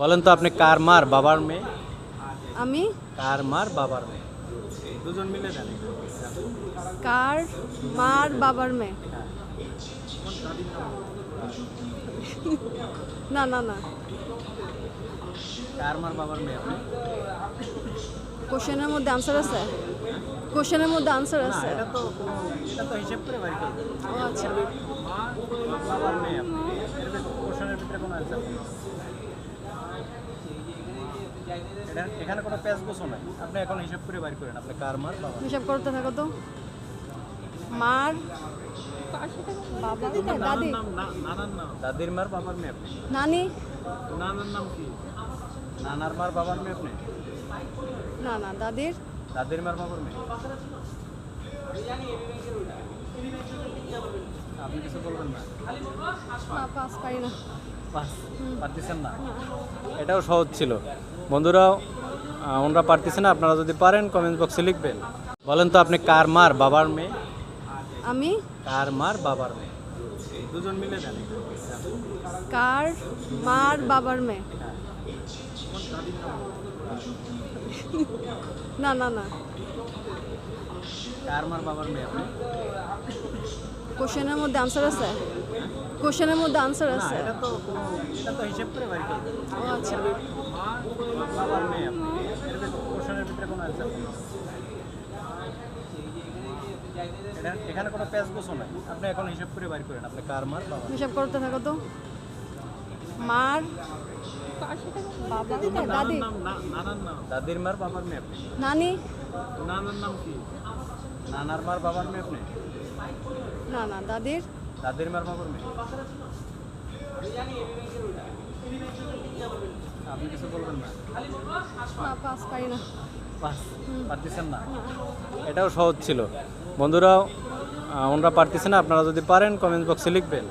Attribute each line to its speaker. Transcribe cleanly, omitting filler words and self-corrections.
Speaker 1: বলেন তো আপনি কার মার বাবার মেয়ে?
Speaker 2: আমি
Speaker 1: কার মার বাবার মেয়ে? দুজন মিলে দেন।
Speaker 2: কার মার বাবার মেয়ে? না না না,
Speaker 1: কার মার বাবার মেয়ে আপনি?
Speaker 2: কোশ্চেনের মধ্যে আনসার আছে? কোশ্চেনের মধ্যে আনসার
Speaker 1: না,
Speaker 2: আছে?
Speaker 1: এটা তো হিসাব করে বাইর করবেন।
Speaker 2: ও আচ্ছা,
Speaker 1: বাবার মেয়ে আপনি। এর কোশ্চেনের ভিতরে কোনো অ্যান্সার নেই। এখানে কোনো প্যাচ গোছো নাই। আপনি এখন হিসাব করে বাইর করেন আপনি কার মার বাবার।
Speaker 2: হিসাব করতে থাকো তো। মার বাবা দাদি
Speaker 1: দাদির মার বাবার মেয়ে আপনি।
Speaker 2: নানি
Speaker 1: নানার নাম কি? নানার মার বাবার মেয়ে আপনি।
Speaker 2: না না, দাদির
Speaker 1: দাদির মার বাবার মেয়ে। আপনি কিছু বলবেন না?
Speaker 2: পাস পারি না।
Speaker 1: পারতেছেন না? এটাও সহজ ছিল বন্ধুরা। ওনারা পারতেছেন না, আপনারা যদি পারেন কমেন্ট বক্সে লিখবেন। বলেন তো আপনি কার মার বাবার মেয়ে?
Speaker 2: আমি
Speaker 1: কার মার বাবার মেয়ে? দুজন মিলে দেন।
Speaker 2: কার মার বাবার মেয়ে? না না না,
Speaker 1: কার মার বাবার মেয়ে আপনি?
Speaker 2: কোশ্চেনের মধ্যে আনসার আছে? কোশ্চেনের মধ্যে আনসার
Speaker 1: না,
Speaker 2: আছে?
Speaker 1: এটা তো হিসাব করে বাইর করবেন।
Speaker 2: ও আচ্ছা,
Speaker 1: বাবার মেয়ে আপনি। এর কোশ্চেনের ভিতরে কোনো অ্যান্সার নেই। এখানে কোনো প্যাচ গোছো নাই। আপনি এখন হিসাব করে বাইর করেন আপনি কার মার বাবার।
Speaker 2: হিসাব করতে থাকো তো। মার বাবা দাদি
Speaker 1: দাদির মার বাবার মেয়ে আপনি।
Speaker 2: নানি
Speaker 1: নানার নাম কি? নানার মার বাবার মেয়ে আপনি।
Speaker 2: না না, দাদির
Speaker 1: দাদির মার বাবার মেয়ে। আপনি কিছু বলবেন না?
Speaker 2: পাস পারি না।
Speaker 1: পারতেছেন না? এটাও সহজ ছিল বন্ধুরা। ওনারা পারতেছেন না, আপনারা যদি পারেন কমেন্ট বক্সে লিখবেন।